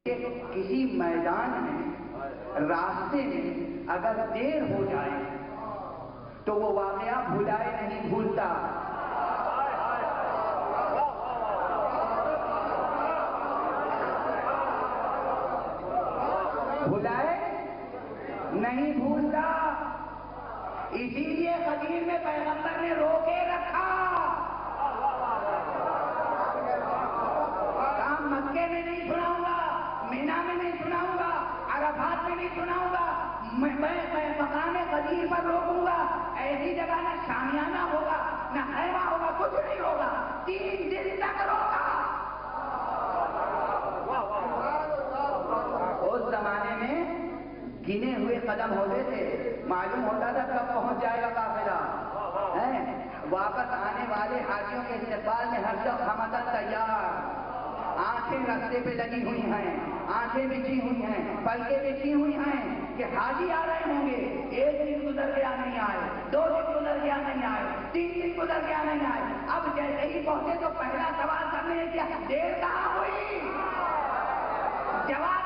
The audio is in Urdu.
کسی میدان میں راستے میں اگر دیر ہو جائے تو وہ واقعہ بھلائے نہیں بھولتا. بھلائے نہیں بھولتا. اسی لیے قدیم میں پیغمبر نے روکے رکھا. کام مکے میں نہیں سناؤں گا, مینا میں نہیں سناؤں گا, عرفات میں نہیں سناؤں گا, میں مقام قدیم پر روکوں گا. ایسی جگہ نہ شامیانہ ہوگا نہ خیمہ ہوگا, کچھ نہیں ہوگا. 3 دن تک روکا. اس زمانے میں گنے ہوئے قدم ہوتے تھے, معلوم ہوتا تھا کب پہنچ جائے گا قافلہ. واپس آنے والے حاجیوں کے استقبال میں ہر شخص ہمدن تیار. آنکھیں رستے پہ لگی ہوئی ہیں, آنکھیں بچھی ہوئی ہیں, پلکیں بچھی ہوئی ہیں کہ حاجی آ رہے ہوں گے. 1 دن گزر گیا نہیں آئے, 2 دن گزر گیا نہیں آئے, 3 دن گزر گیا نہیں آئے. اب جیسے ہی پہنچے تو پہلا سوال کرنے کیا, دیر کہاں ہوئی؟ جواب